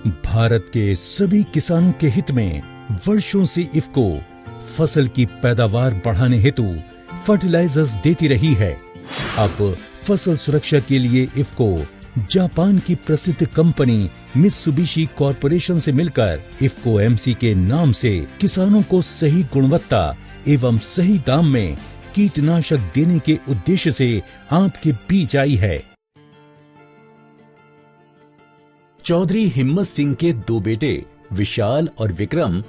भारत के सभी किसानों के हित में वर्षों से इफको फसल की पैदावार बढ़ाने हेतु फर्टिलाइजर्स देती रही है। अब फसल सुरक्षा के लिए इफको जापान की प्रसिद्ध कंपनी मित्सुबिशी कॉरपोरेशन से मिलकर इफको एमसी के नाम से किसानों को सही गुणवत्ता एवं सही दाम में कीटनाशक देने के उद्देश्य से आपके बीच आई है। चौधरी हिम्मत सिंह के दो बेटे विशाल और विक्रम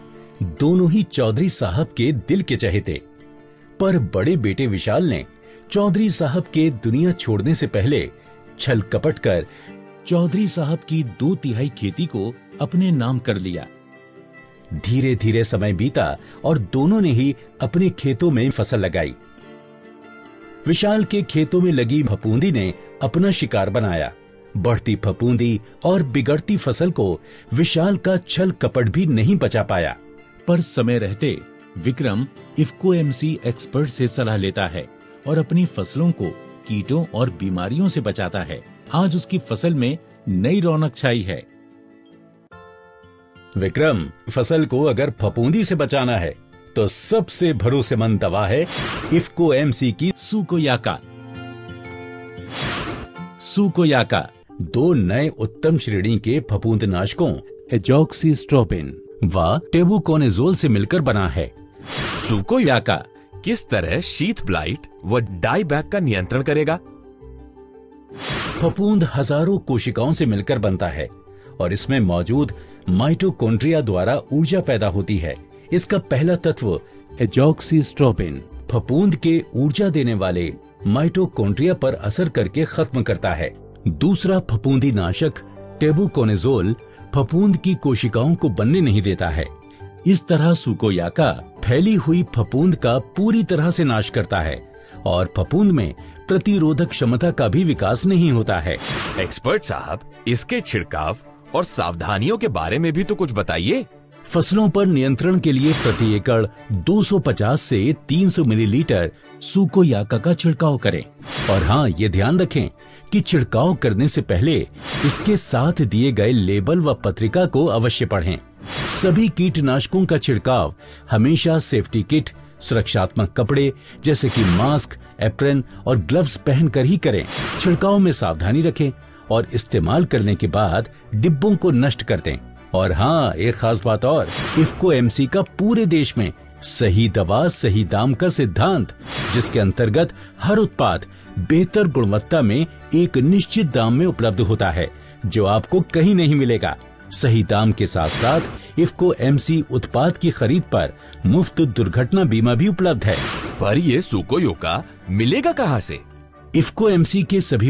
दोनों ही चौधरी साहब के दिल के चहेते, पर बड़े बेटे विशाल ने चौधरी साहब के दुनिया छोड़ने से पहले छल कपट कर चौधरी साहब की 2/3 खेती को अपने नाम कर लिया। धीरे धीरे समय बीता और दोनों ने ही अपने खेतों में फसल लगाई। विशाल के खेतों में लगी फफूंदी ने अपना शिकार बनाया। बढ़ती फफूंदी और बिगड़ती फसल को विशाल का छल कपट भी नहीं बचा पाया। पर समय रहते विक्रम इफको एमसी एक्सपर्ट से सलाह लेता है और अपनी फसलों को कीटों और बीमारियों से बचाता है। आज उसकी फसल में नई रौनक छाई है। विक्रम, फसल को अगर फफूंदी से बचाना है तो सबसे भरोसेमंद दवा है इफको एमसी की सुकोयाका। सुकोयाका 2 नए उत्तम श्रेणी के फफूंदनाशकों एजॉक्सिस्ट्रोबिन व टेबुकोनेजोल से मिलकर बना है। सुकोयाका किस तरह शीथ ब्लाइट व डाई बैक का नियंत्रण करेगा? फफूंद हजारों कोशिकाओं से मिलकर बनता है और इसमें मौजूद माइटोकॉन्ड्रिया द्वारा ऊर्जा पैदा होती है। इसका पहला तत्व एजॉक्सिस्ट्रोबिन फफूंद के ऊर्जा देने वाले माइटोकॉन्ड्रिया पर असर करके खत्म करता है। दूसरा फफूंदी नाशक टेबुकोनेजोल फफूंद की कोशिकाओं को बनने नहीं देता है। इस तरह सुकोयाका फैली हुई फफूंद का पूरी तरह से नाश करता है और फफूंद में प्रतिरोधक क्षमता का भी विकास नहीं होता है। एक्सपर्ट साहब, इसके छिड़काव और सावधानियों के बारे में भी तो कुछ बताइए। फसलों पर नियंत्रण के लिए प्रति एकड़ 250 से 300 मिलीलीटर सुकोयाका का छिड़काव करें। और हाँ, ये ध्यान रखें कि छिड़काव करने से पहले इसके साथ दिए गए लेबल व पत्रिका को अवश्य पढ़ें। सभी कीटनाशकों का छिड़काव हमेशा सेफ्टी किट, सुरक्षात्मक कपड़े जैसे कि मास्क, एप्रन और ग्लव्स पहनकर ही करें। छिड़काव में सावधानी रखें और इस्तेमाल करने के बाद डिब्बों को नष्ट कर दें। और हाँ, एक खास बात और, इफको एमसी का पूरे देश में सही दवा सही दाम का सिद्धांत, जिसके अंतर्गत हर उत्पाद बेहतर गुणवत्ता में एक निश्चित दाम में उपलब्ध होता है, जो आपको कहीं नहीं मिलेगा। सही दाम के साथ साथ इफको एमसी उत्पाद की खरीद पर मुफ्त दुर्घटना बीमा भी उपलब्ध है। पर ये सुकोयाका मिलेगा कहाँ से? इफको एमसी के सभी